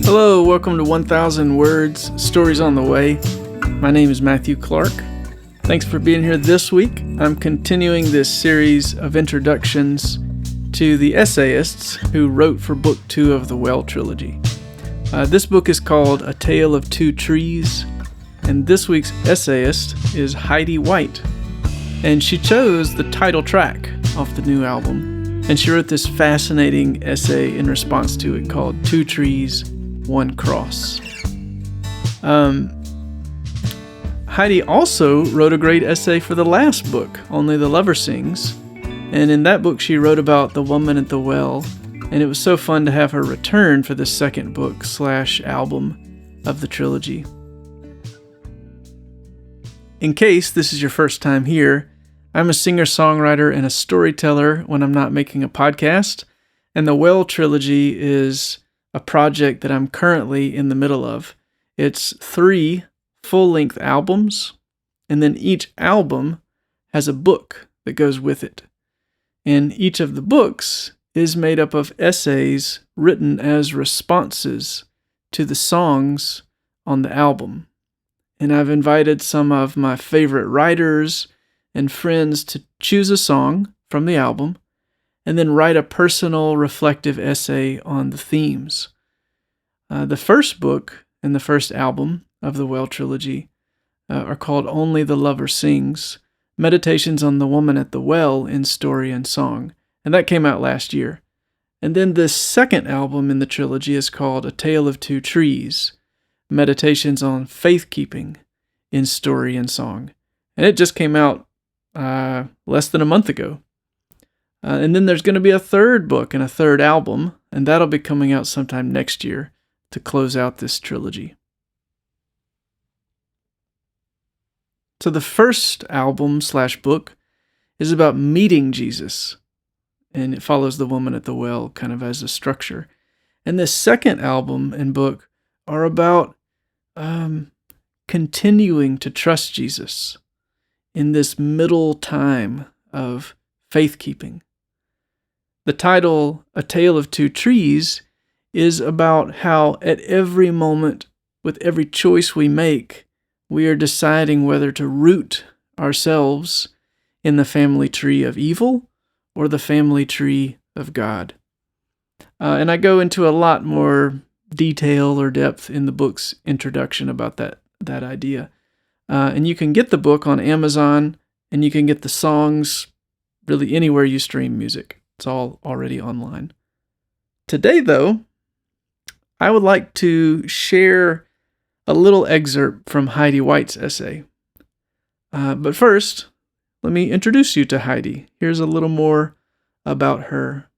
Hello, welcome to 1000 Words, Stories on the Way. My name is Matthew Clark. Thanks for being here this week. I'm continuing this series of introductions to the essayists who wrote for Book 2 of the Well trilogy. This book is called A Tale of Two Trees, and this week's essayist is Heidi White. And she chose the title track off the new album, and she wrote this fascinating essay in response to it called Two Trees, One Cross. Heidi also wrote a great essay for the last book, Only the Lover Sings, and in that book she wrote about the woman at the well, and it was so fun to have her return for the second book / album of the trilogy. In case this is your first time here, I'm a singer-songwriter and a storyteller when I'm not making a podcast, and the Well trilogy is a project that I'm currently in the middle of. It's 3 full-length albums, and then each album has a book that goes with it. And each of the books is made up of essays written as responses to the songs on the album. And I've invited some of my favorite writers and friends to choose a song from the album and then write a personal, reflective essay on the themes. The first book and the first album of the Well trilogy are called Only the Lover Sings, Meditations on the Woman at the Well in Story and Song, and that came out last year. And then the second album in the trilogy is called A Tale of Two Trees, Meditations on Faith-Keeping in Story and Song. And it just came out less than a month ago. And then there's going to be a third book and a third album, and that'll be coming out sometime next year to close out this trilogy. So the first album / book is about meeting Jesus, and it follows the woman at the well kind of as a structure. And the second album and book are about continuing to trust Jesus in this middle time of faith-keeping. The title, A Tale of Two Trees, is about how at every moment, with every choice we make, we are deciding whether to root ourselves in the family tree of evil or the family tree of God. And I go into a lot more detail or depth in the book's introduction about that idea. And you can get the book on Amazon, and you can get the songs really anywhere you stream music. It's all already online. Today, though, I would like to share a little excerpt from Heidi White's essay. But first, let me introduce you to Heidi. Here's a little more about her.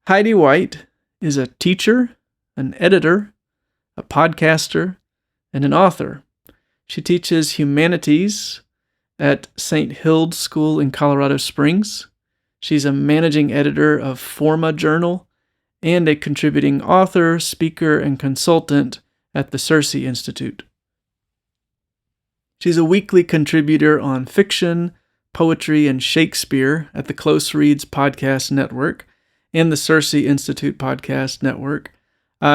Heidi White is a teacher, an editor, a podcaster, and an author. She teaches humanities at St. Hilde's School in Colorado Springs. She's a managing editor of Forma Journal and a contributing author, speaker, and consultant at the Circe Institute. She's a weekly contributor on fiction, poetry, and Shakespeare at the Close Reads Podcast Network and the Circe Institute Podcast Network.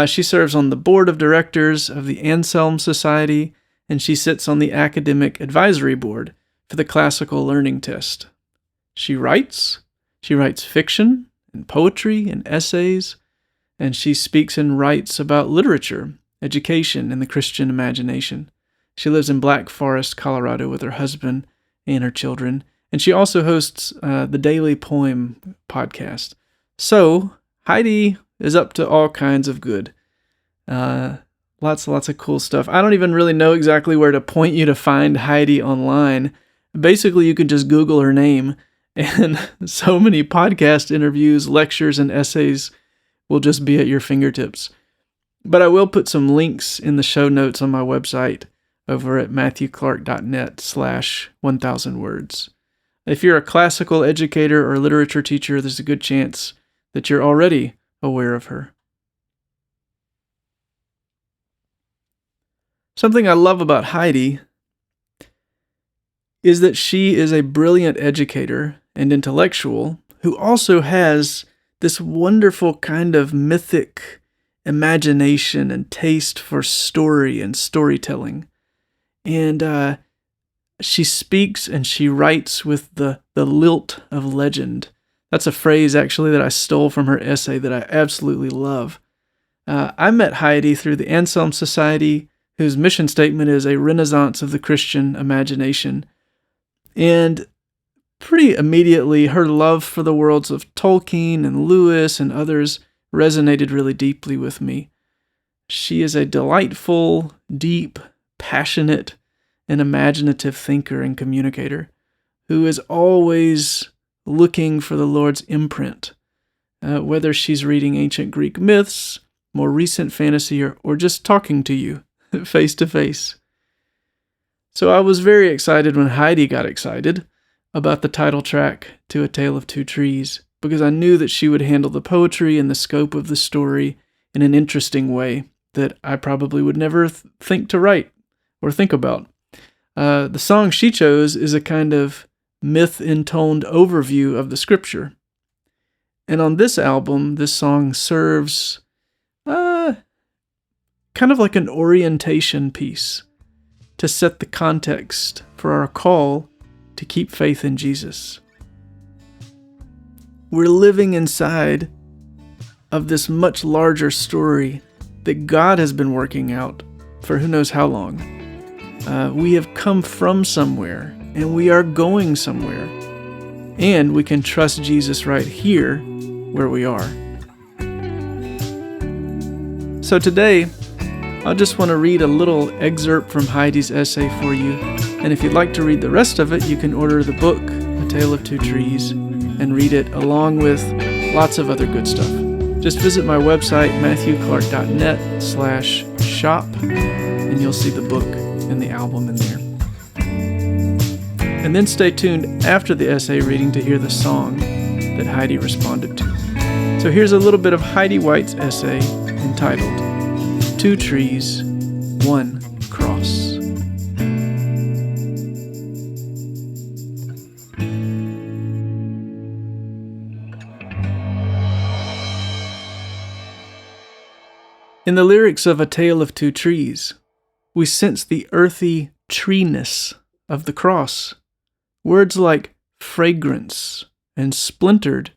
She serves on the board of directors of the Anselm Society, and she sits on the academic advisory board for the Classical Learning Test. She writes fiction and poetry and essays, and she speaks and writes about literature, education, and the Christian imagination. She lives in Black Forest, Colorado with her husband and her children, and she also hosts the Daily Poem podcast. So, Heidi is up to all kinds of good. Lots of cool stuff. I don't even really know exactly where to point you to find Heidi online. Basically, you can just Google her name, and so many podcast interviews, lectures, and essays will just be at your fingertips. But I will put some links in the show notes on my website over at matthewclark.net/1000words. If you're a classical educator or literature teacher, there's a good chance that you're already aware of her. Something I love about Heidi is that she is a brilliant educator and intellectual who also has this wonderful kind of mythic imagination and taste for story and storytelling. And she speaks and she writes with the lilt of legend. That's a phrase, actually, that I stole from her essay that I absolutely love. I met Heidi through the Anselm Society, whose mission statement is a renaissance of the Christian imagination. And pretty immediately, her love for the worlds of Tolkien and Lewis and others resonated really deeply with me. She is a delightful, deep, passionate, and imaginative thinker and communicator who is always looking for the Lord's imprint, whether she's reading ancient Greek myths, more recent fantasy, or just talking to you face to face. So I was very excited when Heidi got excited about the title track to A Tale of Two Trees, because I knew that she would handle the poetry and the scope of the story in an interesting way that I probably would never think to write or think about. The song she chose is a kind of myth-intoned overview of the scripture. And on this album, this song serves kind of like an orientation piece to set the context for our call to keep faith in Jesus. We're living inside of this much larger story that God has been working out for who knows how long. We have come from somewhere, and we are going somewhere. And we can trust Jesus right here where we are. So today, I just want to read a little excerpt from Heidi's essay for you. And if you'd like to read the rest of it, you can order the book, A Tale of Two Trees, and read it along with lots of other good stuff. Just visit my website, matthewclark.net/shop, and you'll see the book and the album in there. And then stay tuned after the essay reading to hear the song that Heidi responded to. So here's a little bit of Heidi White's essay entitled Two Trees, One Cross. In the lyrics of A Tale of Two Trees, we sense the earthy treeness of the cross. Words like fragrance and splintered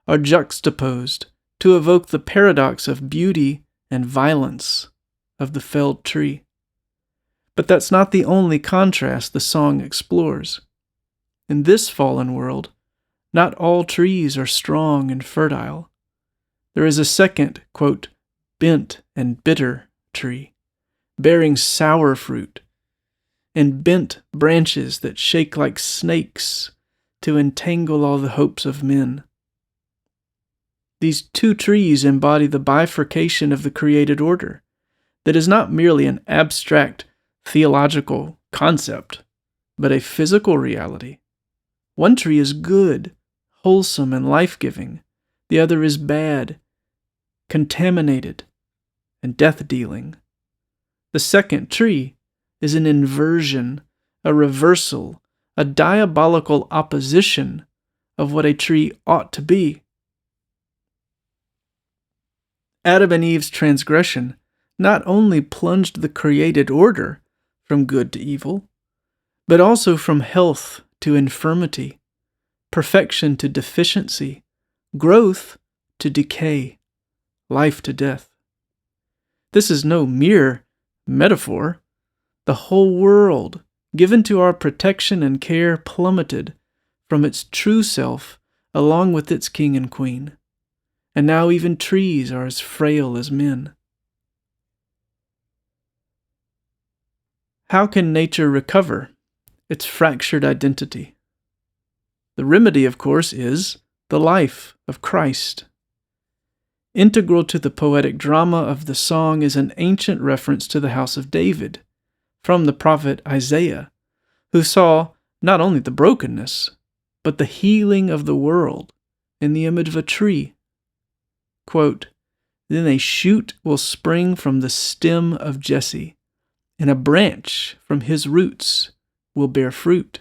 are juxtaposed to evoke the paradox of beauty and violence of the felled tree. But that's not the only contrast the song explores. In this fallen world, not all trees are strong and fertile. There is a second, quote, bent and bitter tree, bearing sour fruit, and bent branches that shake like snakes to entangle all the hopes of men. These two trees embody the bifurcation of the created order that is not merely an abstract theological concept, but a physical reality. One tree is good, wholesome, and life-giving. The other is bad, contaminated, and death-dealing. The second tree is an inversion, a reversal, a diabolical opposition of what a tree ought to be. Adam and Eve's transgression not only plunged the created order from good to evil, but also from health to infirmity, perfection to deficiency, growth to decay, life to death. This is no mere metaphor. The whole world, given to our protection and care, plummeted from its true self along with its king and queen. And now even trees are as frail as men. How can nature recover its fractured identity? The remedy, of course, is the life of Christ. Integral to the poetic drama of the song is an ancient reference to the house of David from the prophet Isaiah, who saw not only the brokenness, but the healing of the world in the image of a tree. Quote, "Then a shoot will spring from the stem of Jesse, and a branch from his roots will bear fruit."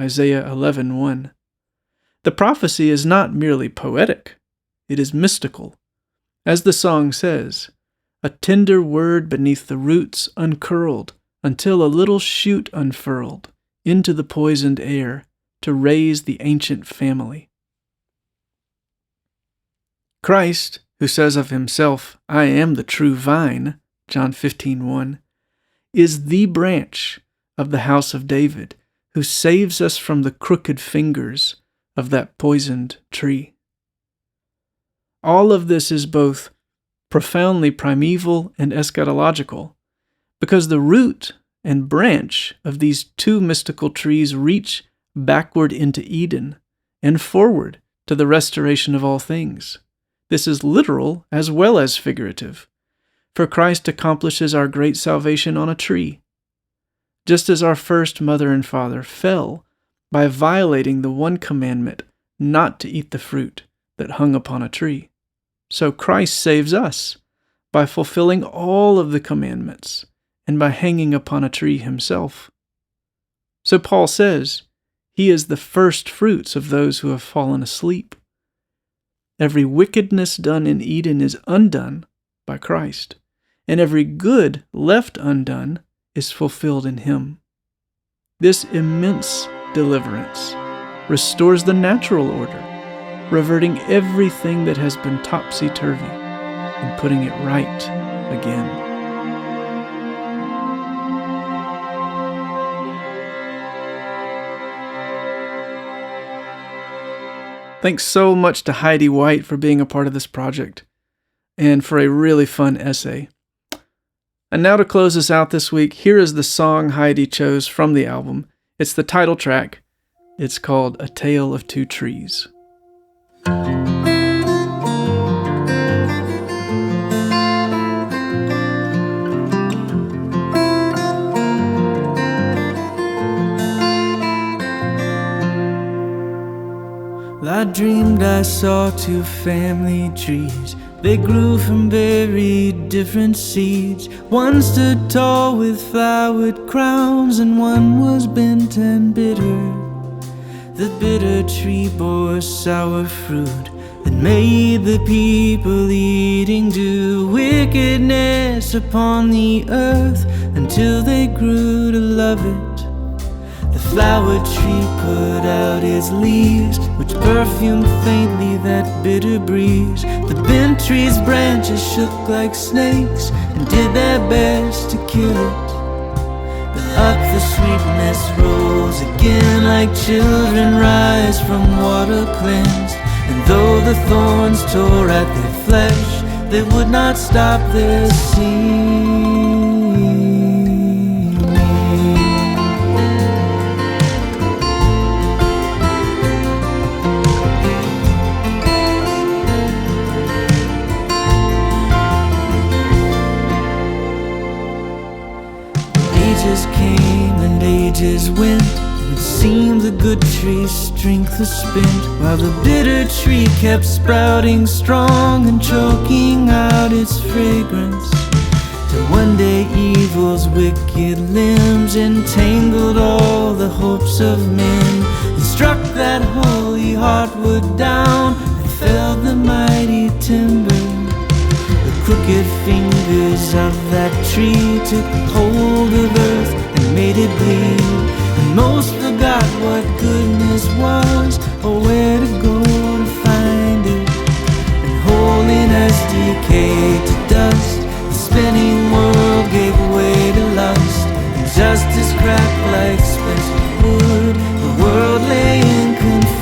Isaiah 11:1. The prophecy is not merely poetic, it is mystical. As the song says, a tender word beneath the roots uncurled until a little shoot unfurled into the poisoned air to raise the ancient family. Christ, who says of himself, I am the true vine, John 15:1, is the branch of the house of David who saves us from the crooked fingers of that poisoned tree. All of this is both profoundly primeval and eschatological, because the root and branch of these two mystical trees reach backward into Eden and forward to the restoration of all things. This is literal as well as figurative, for Christ accomplishes our great salvation on a tree. Just as our first mother and father fell by violating the one commandment not to eat the fruit that hung upon a tree, so Christ saves us by fulfilling all of the commandments and by hanging upon a tree himself. So Paul says, he is the first fruits of those who have fallen asleep. Every wickedness done in Eden is undone by Christ, and every good left undone is fulfilled in him. This immense deliverance restores the natural order, reverting everything that has been topsy-turvy and putting it right again. Thanks so much to Heidi White for being a part of this project and for a really fun essay. And now to close us out this week, here is the song Heidi chose from the album. It's the title track. It's called A Tale of Two Trees. I dreamed I saw two family trees. They grew from very different seeds. One stood tall with flowered crowns, and one was bent and bitter. The bitter tree bore sour fruit that made the people eating do wickedness upon the earth until they grew to love it. The flower tree put out its leaves, which perfumed faintly that bitter breeze. The bent tree's branches shook like snakes and did their best to kill it. But up the sweetness rose again, like children rise from water cleansed. And though the thorns tore at their flesh, they would not stop their singing. Ages came and ages went, and it seemed the good tree's strength was spent, while the bitter tree kept sprouting strong and choking out its fragrance. Till one day evil's wicked limbs entangled all the hopes of men, and struck that holy heartwood down and felled the mighty timber. The crooked fingers of that tree took hold of earth and made it bleed, and most forgot what goodness was or where to go to find it. And holiness decayed to dust, the spinning world gave way to lust, and justice cracked like splintered wood. The world lay in confusion.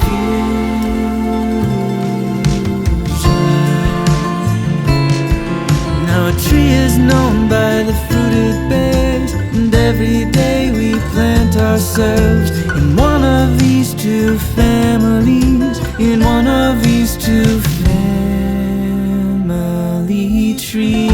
Now a tree is known by the fruit it bears, and every day we plant ourselves in one of these two families, in one of these two family trees.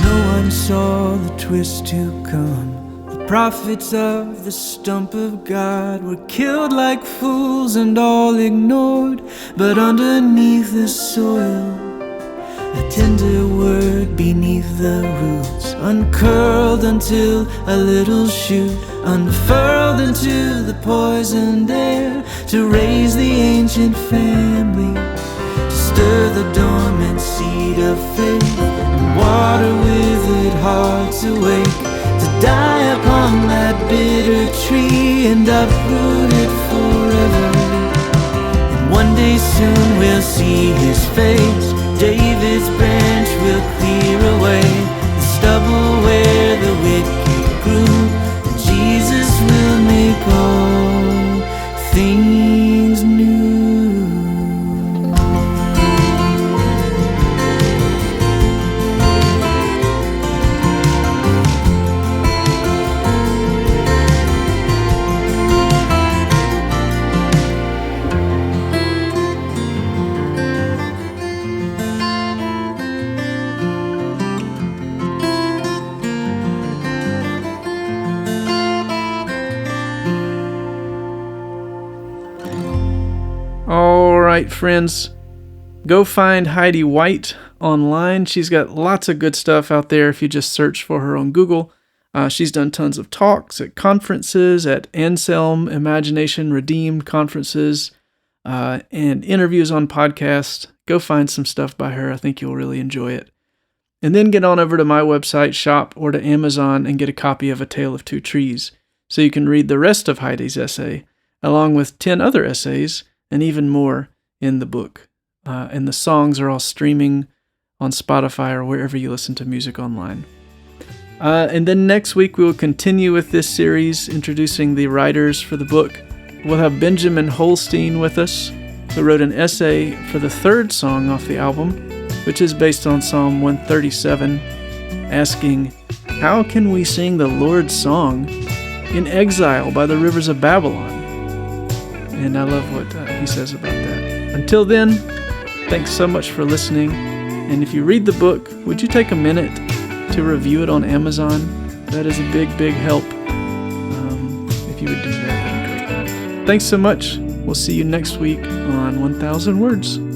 No one saw the twist to come, the prophets of the stump of God were killed like fools and all ignored, but underneath the soil, a tender word beneath the roots, uncurled until a little shoot unfurled into the poisoned air, to raise the ancient family, to stir the dormant seed of faith, and water withered hearts awake, to die upon that bitter tree and uproot it forever. And one day soon we'll see his face, David's branch will clear away the stubble where the wicked grew, and Jesus will make all things new. All right, friends, go find Heidi White online. She's got lots of good stuff out there if you just search for her on Google. She's done tons of talks at conferences, at Anselm Imagination Redeemed conferences, and interviews on podcasts. Go find some stuff by her. I think you'll really enjoy it. And then get on over to my website, shop, or to Amazon and get a copy of A Tale of Two Trees, so you can read the rest of Heidi's essay, along with 10 other essays, and even more in the book. And the songs are all streaming on Spotify or wherever you listen to music online. And then next week we will continue with this series, introducing the writers for the book. We'll have Benjamin Holstein with us, who wrote an essay for the third song off the album, which is based on Psalm 137, asking, how can we sing the Lord's song in exile by the rivers of Babylon? And I love what he says about that. Until then, thanks so much for listening. And if you read the book, would you take a minute to review it on Amazon? That is a big, big help. If you would do that, that'd be great. Thanks so much. We'll see you next week on 1000 Words.